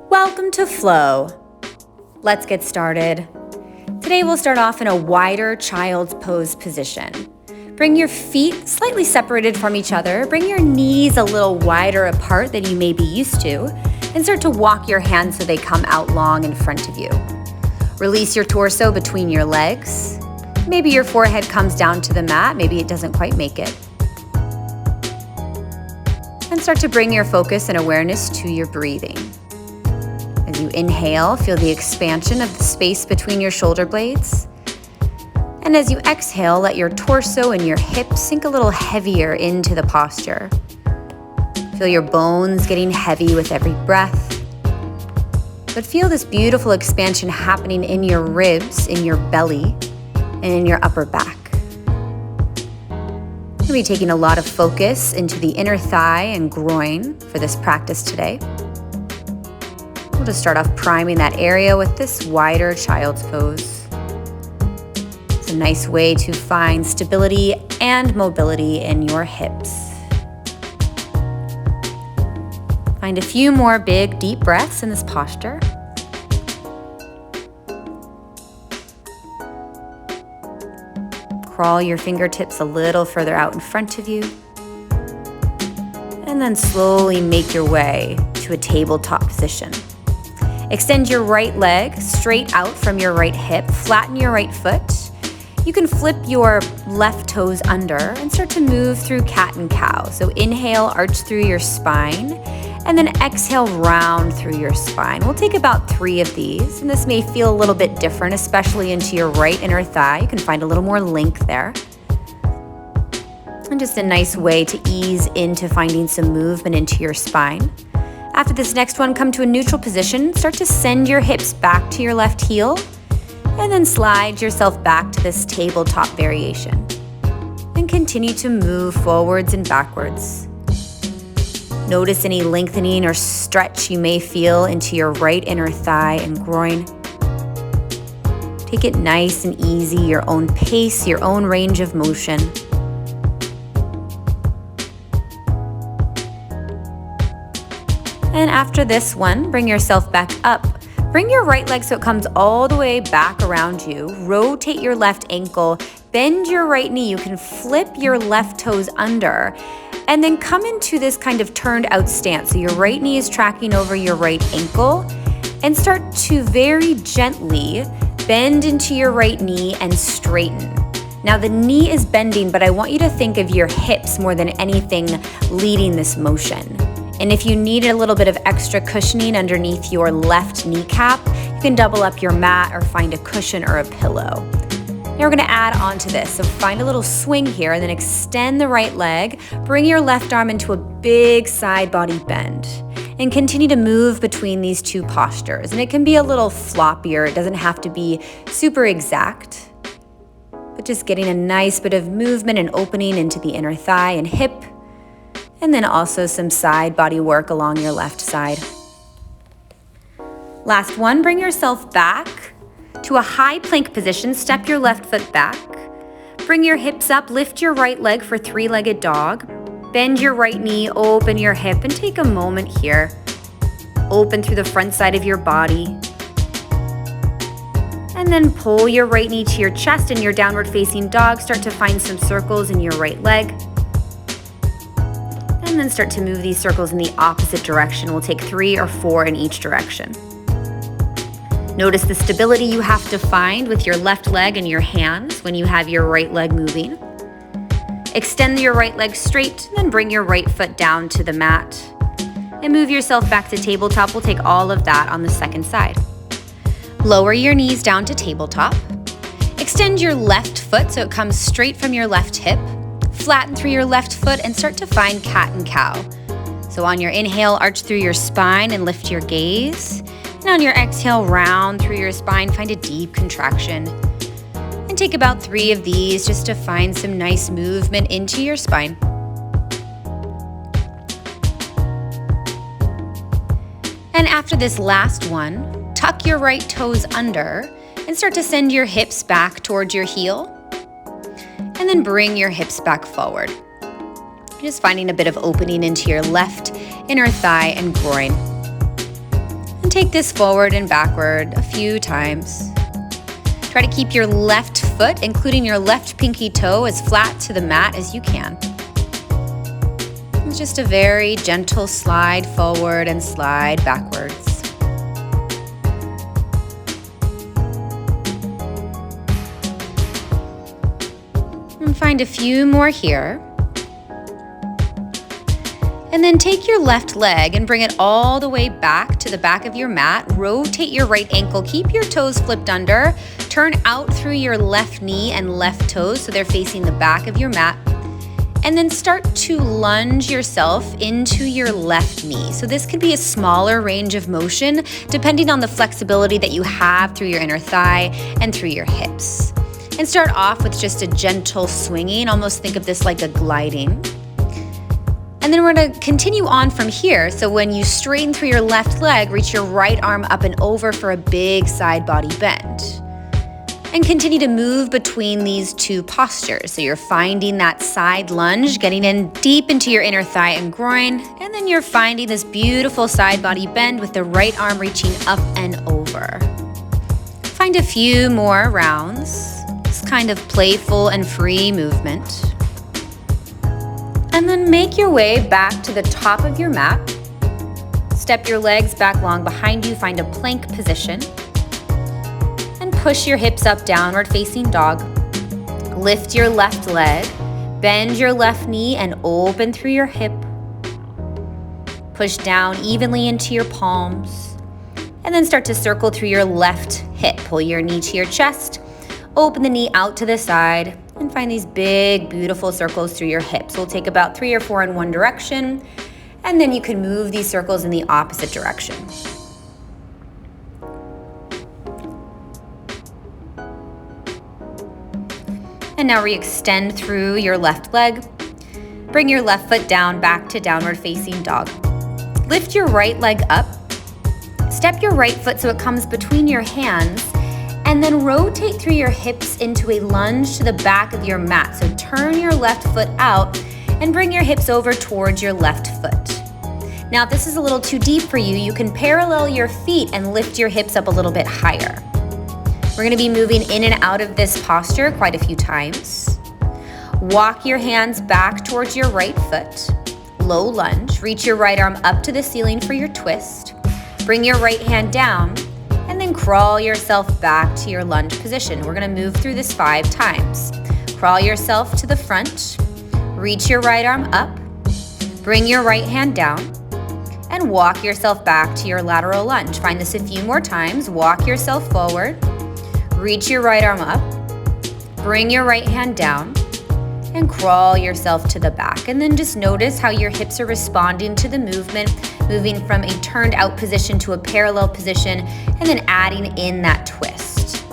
Welcome to Flow. Let's get started. Today we'll start off in a wider child's pose position. Bring your feet slightly separated from each other. Bring your knees a little wider apart than you may be used to, and start to walk your hands so they come out long in front of you. Release your torso between your legs. Maybe your forehead comes down to the mat. Maybe it doesn't quite make it. And start to bring your focus and awareness to your breathing. As you inhale, feel the expansion of the space between your shoulder blades. And as you exhale, let your torso and your hips sink a little heavier into the posture. Feel your bones getting heavy with every breath. But feel this beautiful expansion happening in your ribs, in your belly, and in your upper back. You'll be taking a lot of focus into the inner thigh and groin for this practice today. We'll just start off priming that area with this wider child's pose. It's a nice way to find stability and mobility in your hips. Find a few more big, deep breaths in this posture. Crawl your fingertips a little further out in front of you. And then slowly make your way to a tabletop position. Extend your right leg straight out from your right hip. Flatten your right foot. You can flip your left toes under and start to move through cat and cow. So inhale, arch through your spine, and then exhale, round through your spine. We'll take about 3 of these, and this may feel a little bit different, especially into your right inner thigh. You can find a little more length there. And just a nice way to ease into finding some movement into your spine. After this next one, come to a neutral position. Start to send your hips back to your left heel, and then slide yourself back to this tabletop variation. And continue to move forwards and backwards. Notice any lengthening or stretch you may feel into your right inner thigh and groin. Take it nice and easy, your own pace, your own range of motion. And after this one, bring yourself back up. Bring your right leg so it comes all the way back around you. Rotate your left ankle, bend your right knee. You can flip your left toes under, and then come into this kind of turned out stance. So your right knee is tracking over your right ankle, and start to very gently bend into your right knee and straighten. Now the knee is bending, but I want you to think of your hips more than anything leading this motion. And if you need a little bit of extra cushioning underneath your left kneecap, you can double up your mat or find a cushion or a pillow. Now we're gonna add on to this. So find a little swing here and then extend the right leg. Bring your left arm into a big side body bend and continue to move between these two postures. And it can be a little floppier. It doesn't have to be super exact, but just getting a nice bit of movement and opening into the inner thigh and hip, and then also some side body work along your left side. Last one, bring yourself back to a high plank position. Step your left foot back. Bring your hips up, lift your right leg for 3-legged dog. Bend your right knee, open your hip, and take a moment here. Open through the front side of your body. And then pull your right knee to your chest in your downward facing dog. Start to find some circles in your right leg. And then start to move these circles in the opposite direction. We'll take 3 or 4 in each direction. Notice the stability you have to find with your left leg and your hands when you have your right leg moving. Extend your right leg straight, and then bring your right foot down to the mat. And move yourself back to tabletop. We'll take all of that on the second side. Lower your knees down to tabletop. Extend your left foot so it comes straight from your left hip. Flatten through your left foot and start to find cat and cow. So on your inhale, arch through your spine and lift your gaze. And on your exhale, round through your spine, find a deep contraction. And take about 3 of these just to find some nice movement into your spine. And after this last one, tuck your right toes under and start to send your hips back towards your heel. And then bring your hips back forward. Just finding a bit of opening into your left inner thigh and groin. take this forward and backward a few times. Try to keep your left foot, including your left pinky toe, as flat to the mat as you can. It's just a very gentle slide forward and slide backwards. And find a few more here. And then take your left leg and bring it all the way back to the back of your mat. Rotate your right ankle. Keep your toes flipped under. Turn out through your left knee and left toes so they're facing the back of your mat. And then start to lunge yourself into your left knee. So this could be a smaller range of motion depending on the flexibility that you have through your inner thigh and through your hips. And start off with just a gentle swinging. Almost think of this like a gliding. And then we're gonna continue on from here. So when you straighten through your left leg, reach your right arm up and over for a big side body bend. And continue to move between these two postures. So you're finding that side lunge, getting in deep into your inner thigh and groin, and then you're finding this beautiful side body bend with the right arm reaching up and over. Find a few more rounds, this kind of playful and free movement. And then make your way back to the top of your mat. Step your legs back long behind you, find a plank position. And push your hips up, downward facing dog. Lift your left leg, bend your left knee and open through your hip. Push down evenly into your palms. And then start to circle through your left hip. Pull your knee to your chest, open the knee out to the side, and find these big, beautiful circles through your hips. We'll take about 3 or 4 in one direction, and then you can move these circles in the opposite direction. And now re-extend through your left leg. Bring your left foot down, back to downward facing dog. Lift your right leg up. Step your right foot so it comes between your hands. And then rotate through your hips into a lunge to the back of your mat. So turn your left foot out and bring your hips over towards your left foot. Now, if this is a little too deep for you, you can parallel your feet and lift your hips up a little bit higher. We're gonna be moving in and out of this posture quite a few times. Walk your hands back towards your right foot. Low lunge. Reach your right arm up to the ceiling for your twist. Bring your right hand down. And then crawl yourself back to your lunge position. We're gonna move through this 5 times. Crawl yourself to the front, reach your right arm up, bring your right hand down, and walk yourself back to your lateral lunge. Find this a few more times. Walk yourself forward, reach your right arm up, bring your right hand down, and crawl yourself to the back. And then just notice how your hips are responding to the movement, moving from a turned out position to a parallel position, and then adding in that twist.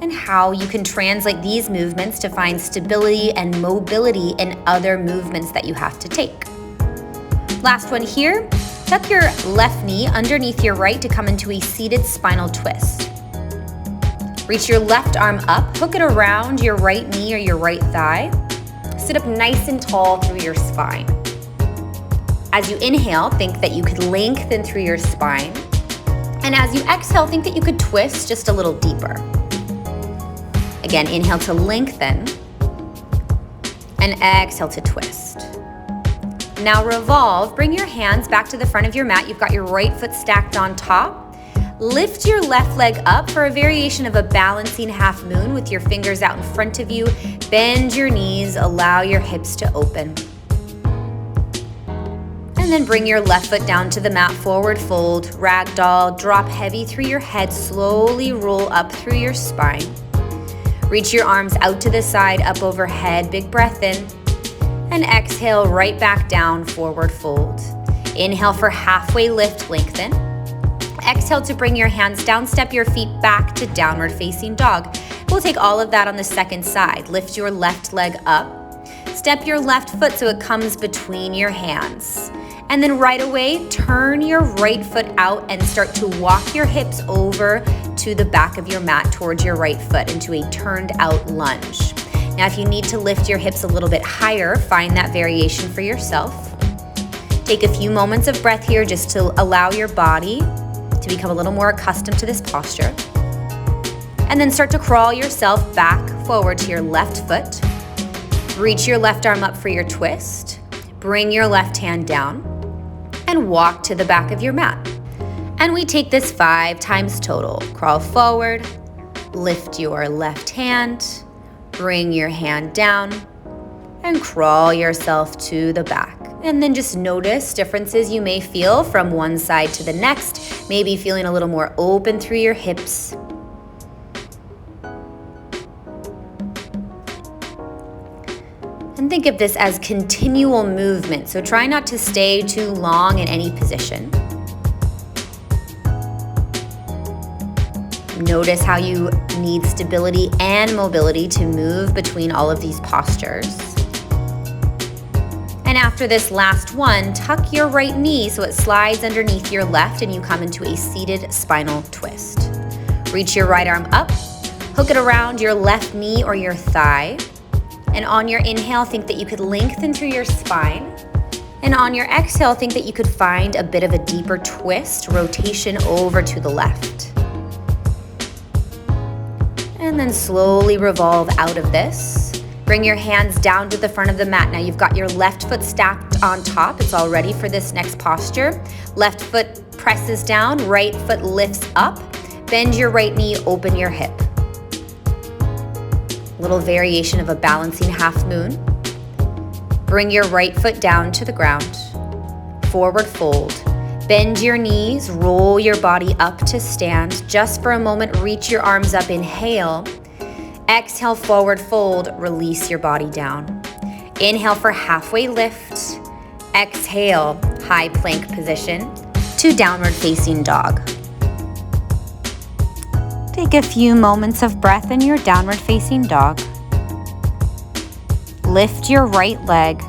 And how you can translate these movements to find stability and mobility in other movements that you have to take. Last one here, tuck your left knee underneath your right to come into a seated spinal twist. Reach your left arm up, hook it around your right knee or your right thigh. Sit up nice and tall through your spine. As you inhale, think that you could lengthen through your spine. And as you exhale, think that you could twist just a little deeper. Again, inhale to lengthen, and exhale to twist. Now revolve, bring your hands back to the front of your mat. You've got your right foot stacked on top. Lift your left leg up for a variation of a balancing half moon with your fingers out in front of you. Bend your knees, allow your hips to open. And then bring your left foot down to the mat, forward fold, ragdoll, drop heavy through your head, slowly roll up through your spine. Reach your arms out to the side, up overhead, big breath in. And exhale right back down, forward fold. Inhale for halfway lift, lengthen. Exhale to bring your hands down, step your feet back to downward facing dog. We'll take all of that on the second side. Lift your left leg up. Step your left foot so it comes between your hands. And then right away, turn your right foot out and start to walk your hips over to the back of your mat towards your right foot into a turned out lunge. Now, if you need to lift your hips a little bit higher, find that variation for yourself. Take a few moments of breath here just to allow your body to become a little more accustomed to this posture. And then start to crawl yourself back forward to your left foot. Reach your left arm up for your twist. Bring your left hand down and walk to the back of your mat. And we take this 5 times total. Crawl forward, lift your left hand, bring your hand down, and crawl yourself to the back. And then just notice differences you may feel from one side to the next, maybe feeling a little more open through your hips. And think of this as continual movement, so try not to stay too long in any position. Notice how you need stability and mobility to move between all of these postures. And after this last one, tuck your right knee so it slides underneath your left and you come into a seated spinal twist. Reach your right arm up, hook it around your left knee or your thigh. And on your inhale, think that you could lengthen through your spine. And on your exhale, think that you could find a bit of a deeper twist, rotation over to the left. And then slowly revolve out of this. Bring your hands down to the front of the mat. Now you've got your left foot stacked on top. It's all ready for this next posture. Left foot presses down, right foot lifts up. Bend your right knee, open your hip. Little variation of a balancing half moon. Bring your right foot down to the ground. Forward fold. Bend your knees, roll your body up to stand. Just for a moment, reach your arms up, inhale. Exhale, forward fold, release your body down. Inhale for halfway lift. Exhale, high plank position to downward facing dog. Take a few moments of breath in your downward facing dog. Lift your right leg.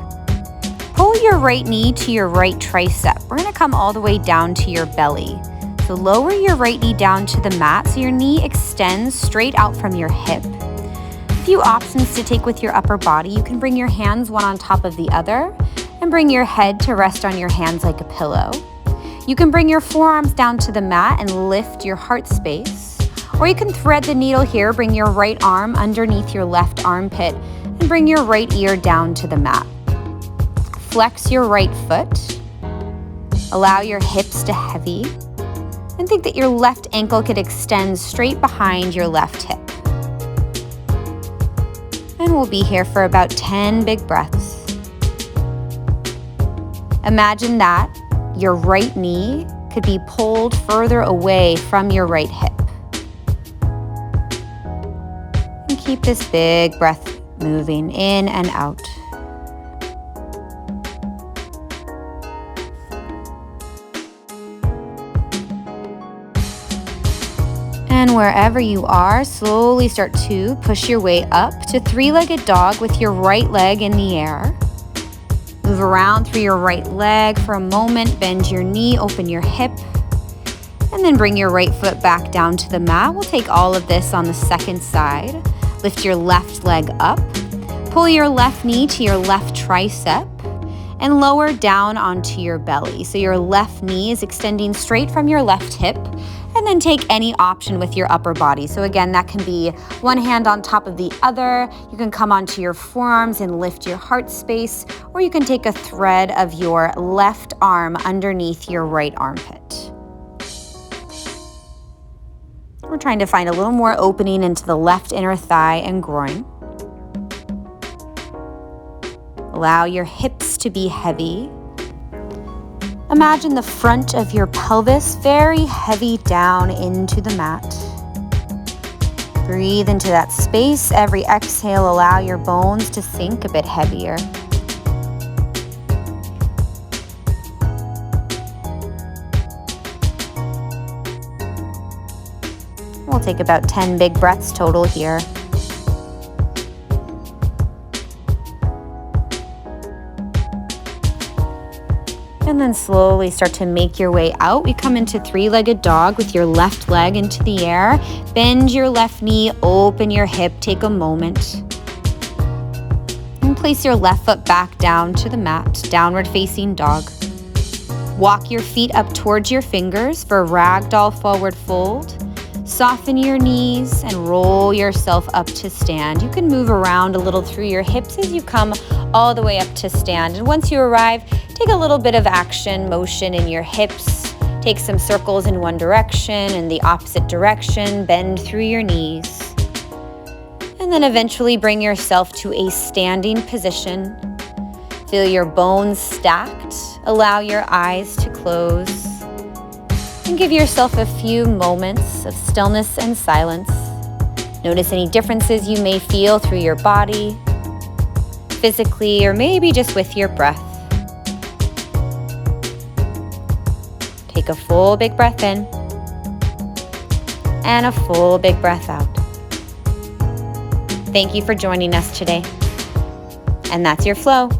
Pull your right knee to your right tricep. We're going to come all the way down to your belly. So lower your right knee down to the mat so your knee extends straight out from your hip. A few options to take with your upper body. You can bring your hands one on top of the other and bring your head to rest on your hands like a pillow. You can bring your forearms down to the mat and lift your heart space. Or you can thread the needle here, bring your right arm underneath your left armpit and bring your right ear down to the mat. Flex your right foot. Allow your hips to heavy. And think that your left ankle could extend straight behind your left hip. And we'll be here for about 10 big breaths. Imagine that your right knee could be pulled further away from your right hip. And keep this big breath moving in and out. And wherever you are, slowly start to push your way up to three-legged dog with your right leg in the air. Move around through your right leg for a moment, bend your knee, open your hip, and then bring your right foot back down to the mat. We'll take all of this on the second side. Lift your left leg up, pull your left knee to your left tricep, and lower down onto your belly. So your left knee is extending straight from your left hip, and then take any option with your upper body. So again, that can be one hand on top of the other. You can come onto your forearms and lift your heart space, or you can take a thread of your left arm underneath your right armpit. We're trying to find a little more opening into the left inner thigh and groin. Allow your hips to be heavy. Imagine the front of your pelvis very heavy down into the mat. Breathe into that space. Every exhale, allow your bones to sink a bit heavier. We'll take about 10 big breaths total here. And then slowly start to make your way out. We come into three-legged dog with your left leg into the air. Bend your left knee, open your hip, take a moment. And place your left foot back down to the mat, downward facing dog. Walk your feet up towards your fingers for ragdoll forward fold. Soften your knees and roll yourself up to stand. You can move around a little through your hips as you come all the way up to stand. And once you arrive, take a little bit of action, motion in your hips. Take some circles in one direction and the opposite direction. Bend through your knees. And then eventually bring yourself to a standing position. Feel your bones stacked. Allow your eyes to close. And give yourself a few moments of stillness and silence. Notice any differences you may feel through your body, physically, or maybe just with your breath. Take a full big breath in and a full big breath out. Thank you for joining us today. And that's your flow.